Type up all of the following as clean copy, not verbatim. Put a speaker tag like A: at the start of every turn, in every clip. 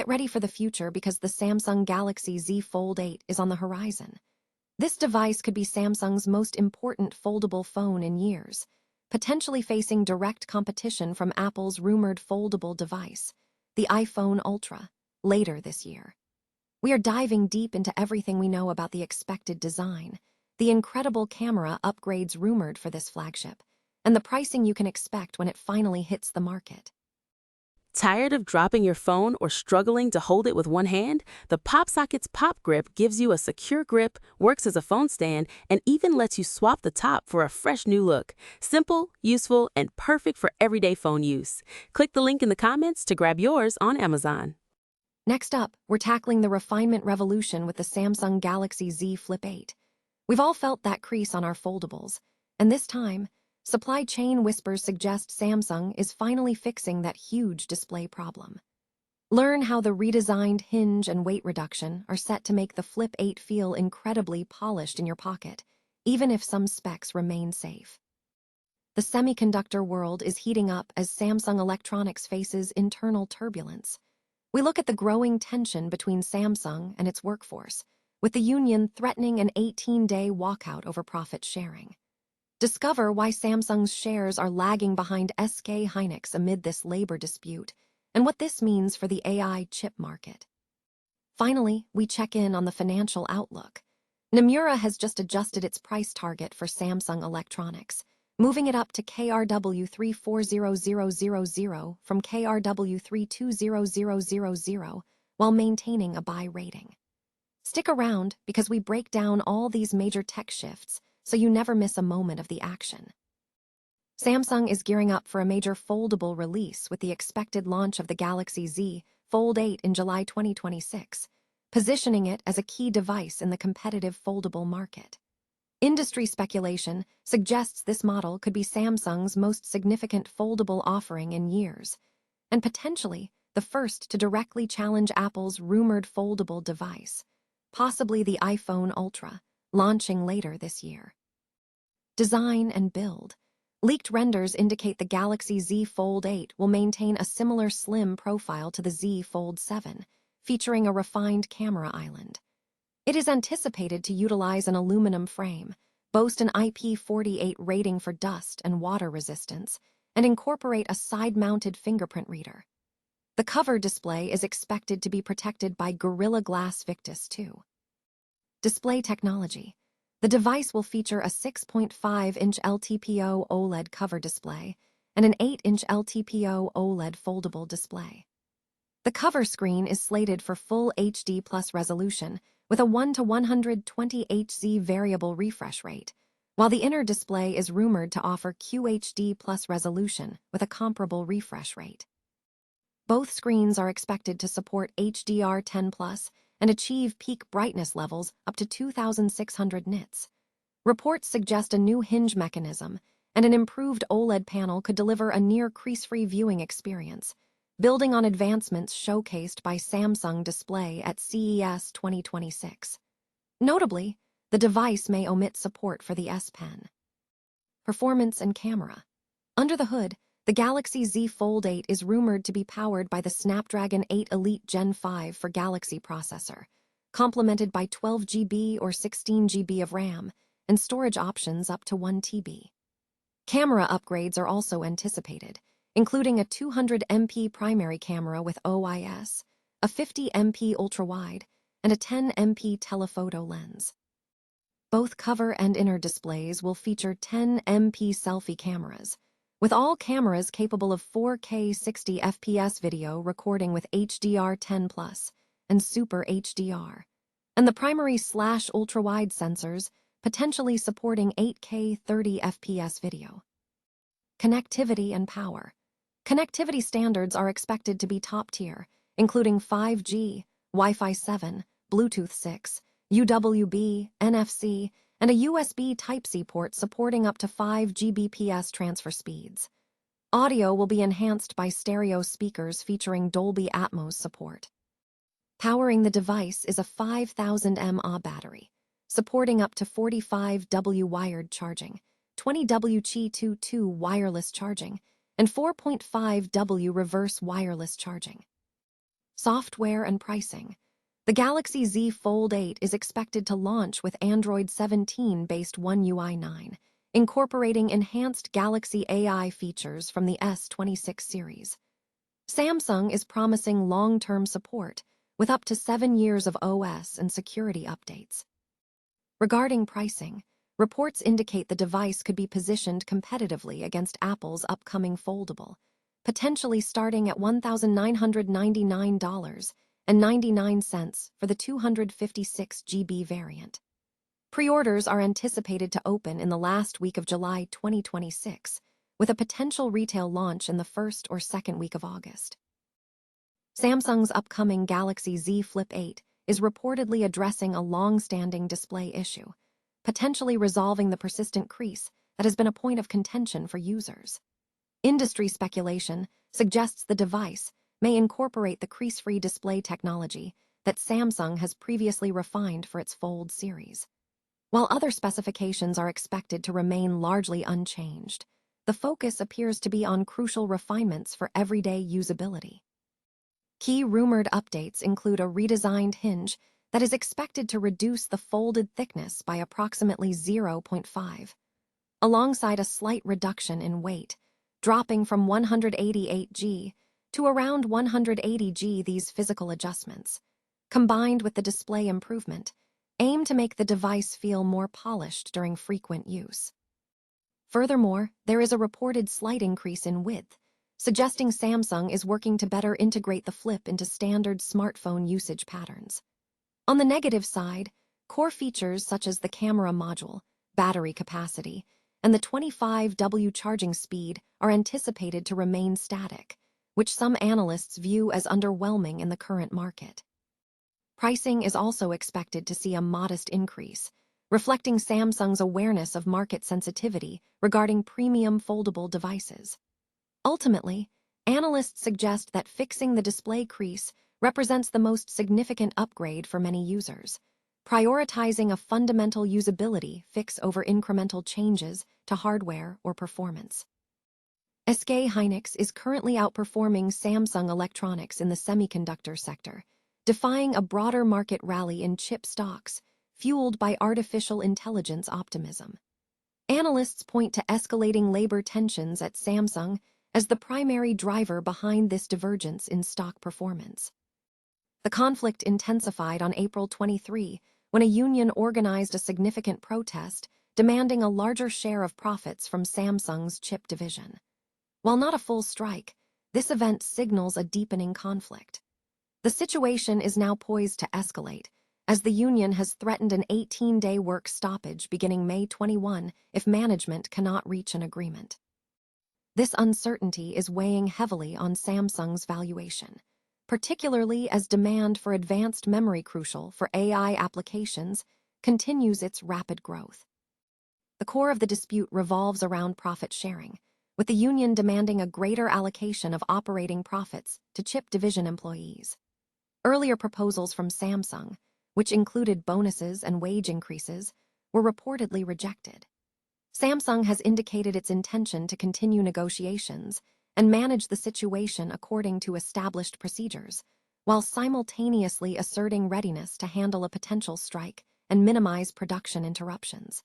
A: Get ready for the future because the Samsung Galaxy Z Fold 8 is on the horizon. This device could be Samsung's most important foldable phone in years, potentially facing direct competition from Apple's rumored foldable device, the iPhone Ultra, later this year. We are diving deep into everything we know about the expected design, the incredible camera upgrades rumored for this flagship, and the pricing you can expect when it finally hits the market.
B: Tired of dropping your phone or struggling to hold it with one hand? The PopSocket's Pop Grip gives you a secure grip, works as a phone stand, and even lets you swap the top for a fresh new look. Simple, useful, and perfect for everyday phone use. Click the link in the comments to grab yours on Amazon.
A: Next up, we're tackling the refinement revolution with the Samsung Galaxy Z Flip 8. We've all felt that crease on our foldables, and this time, supply chain whispers suggest Samsung is finally fixing that huge display problem. Learn how the redesigned hinge and weight reduction are set to make the Flip 8 feel incredibly polished in your pocket, even if some specs remain safe. The semiconductor world is heating up as Samsung Electronics faces internal turbulence. We look at the growing tension between Samsung and its workforce, with the union threatening an 18-day walkout over profit sharing. Discover why Samsung's shares are lagging behind SK Hynix amid this labor dispute, and what this means for the AI chip market. Finally, we check in on the financial outlook. Nomura has just adjusted its price target for Samsung Electronics, moving it up to KRW 340000 from KRW 320000, while maintaining a buy rating. Stick around because we break down all these major tech shifts so you never miss a moment of the action. Samsung is gearing up for a major foldable release with the expected launch of the Galaxy Z Fold 8 in July 2026, positioning it as a key device in the competitive foldable market. Industry speculation suggests this model could be Samsung's most significant foldable offering in years, and potentially the first to directly challenge Apple's rumored foldable device, possibly the iPhone Ultra, launching later this year. Design and build. Leaked renders indicate the Galaxy Z Fold 8 will maintain a similar slim profile to the Z Fold 7, featuring a refined camera island. It is anticipated to utilize an aluminum frame, boast an IP48 rating for dust and water resistance, and incorporate a side-mounted fingerprint reader. The cover display is expected to be protected by Gorilla Glass Victus 2. Display technology. The device will feature a 6.5-inch LTPO OLED cover display and an 8-inch LTPO OLED foldable display. The cover screen is slated for full HD plus resolution with a 1:120 Hz variable refresh rate, while the inner display is rumored to offer QHD plus resolution with a comparable refresh rate. Both screens are expected to support HDR10+ and achieve peak brightness levels up to 2,600 nits. Reports suggest a new hinge mechanism and an improved OLED panel could deliver a near crease-free viewing experience, building on advancements showcased by Samsung Display at CES 2026. Notably, the device may omit support for the S Pen. Performance and camera. Under the hood, the Galaxy Z Fold 8 is rumored to be powered by the Snapdragon 8 Elite Gen 5 for Galaxy processor, complemented by 12 GB or 16 GB of RAM and storage options up to 1 TB. Camera upgrades are also anticipated, including a 200 MP primary camera with OIS, a 50 MP ultrawide, and a 10 MP telephoto lens. Both cover and inner displays will feature 10 MP selfie cameras, with all cameras capable of 4K 60 FPS video recording with HDR10+ and Super HDR, and the primary/ultrawide sensors potentially supporting 8K 30 FPS video. Connectivity and power. Connectivity standards are expected to be top-tier, including 5G, Wi-Fi 7, Bluetooth 6, UWB, NFC, and a USB Type-C port supporting up to 5 Gbps transfer speeds. Audio will be enhanced by stereo speakers featuring Dolby Atmos support. Powering the device is a 5000 mAh battery, supporting up to 45W wired charging, 20W Qi 2.2 wireless charging, and 4.5W reverse wireless charging. Software and pricing. The Galaxy Z Fold 8 is expected to launch with Android 17-based One UI 9, incorporating enhanced Galaxy AI features from the S26 series. Samsung is promising long-term support, with up to 7 years of OS and security updates. Regarding pricing, reports indicate the device could be positioned competitively against Apple's upcoming foldable, potentially starting at $1,999.99 for the 256 GB variant. Pre-orders are anticipated to open in the last week of July 2026, with a potential retail launch in the first or second week of August. Samsung's upcoming Galaxy Z Flip 8 is reportedly addressing a long-standing display issue, potentially resolving the persistent crease that has been a point of contention for users. Industry speculation suggests the device may incorporate the crease-free display technology that Samsung has previously refined for its Fold series. While other specifications are expected to remain largely unchanged, the focus appears to be on crucial refinements for everyday usability. Key rumored updates include a redesigned hinge that is expected to reduce the folded thickness by approximately 0.5, alongside a slight reduction in weight, dropping from 188 g to around 180 g. These physical adjustments, combined with the display improvement, aim to make the device feel more polished during frequent use. Furthermore, there is a reported slight increase in width, suggesting Samsung is working to better integrate the Flip into standard smartphone usage patterns. On the negative side, core features such as the camera module, battery capacity, and the 25W charging speed are anticipated to remain static, which some analysts view as underwhelming in the current market. Pricing is also expected to see a modest increase, reflecting Samsung's awareness of market sensitivity regarding premium foldable devices. Ultimately, analysts suggest that fixing the display crease represents the most significant upgrade for many users, prioritizing a fundamental usability fix over incremental changes to hardware or performance. SK hynix is currently outperforming Samsung Electronics in the semiconductor sector, defying a broader market rally in chip stocks fueled by artificial intelligence optimism. Analysts point to escalating labor tensions at Samsung as the primary driver behind this divergence in stock performance. The conflict intensified on April 23 when a union organized a significant protest demanding a larger share of profits from Samsung's chip division. While not a full strike, this event signals a deepening conflict. The situation is now poised to escalate, as the union has threatened an 18-day work stoppage beginning May 21 if management cannot reach an agreement. This uncertainty is weighing heavily on Samsung's valuation, particularly as demand for advanced memory crucial for AI applications continues its rapid growth. The core of the dispute revolves around profit sharing, with the union demanding a greater allocation of operating profits to chip division employees. Earlier proposals from Samsung, which included bonuses and wage increases, were reportedly rejected. Samsung has indicated its intention to continue negotiations and manage the situation according to established procedures, while simultaneously asserting readiness to handle a potential strike and minimize production interruptions.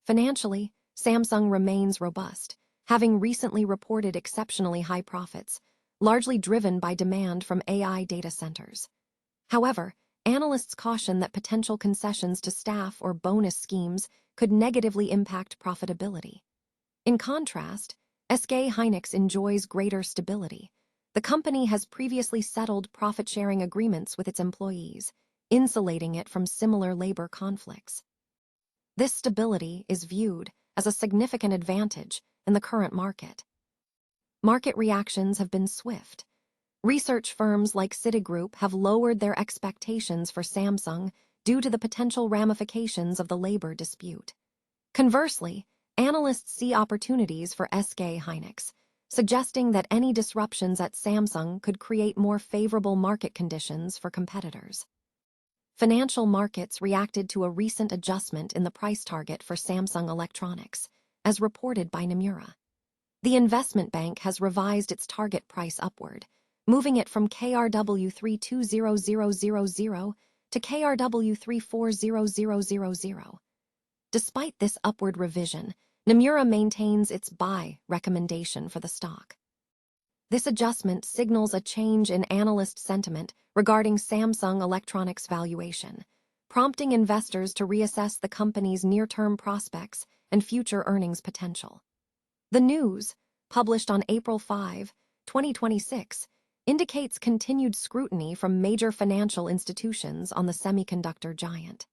A: Financially, Samsung remains robust, having recently reported exceptionally high profits, largely driven by demand from AI data centers. However, analysts caution that potential concessions to staff or bonus schemes could negatively impact profitability. In contrast, SK hynix enjoys greater stability. The company has previously settled profit-sharing agreements with its employees, insulating it from similar labor conflicts. This stability is viewed as a significant advantage in the current market. Market reactions have been swift. Research firms like Citigroup have lowered their expectations for Samsung due to the potential ramifications of the labor dispute. Conversely, analysts see opportunities for SK hynix, suggesting that any disruptions at Samsung could create more favorable market conditions for competitors. Financial markets reacted to a recent adjustment in the price target for Samsung Electronics, as reported by Nomura. The investment bank has revised its target price upward, moving it from KRW 320000 to KRW 340000. Despite this upward revision, Nomura maintains its buy recommendation for the stock. This adjustment signals a change in analyst sentiment regarding Samsung Electronics' valuation, prompting investors to reassess the company's near-term prospects and future earnings potential. The news, published on April 5, 2026, indicates continued scrutiny from major financial institutions on the semiconductor giant.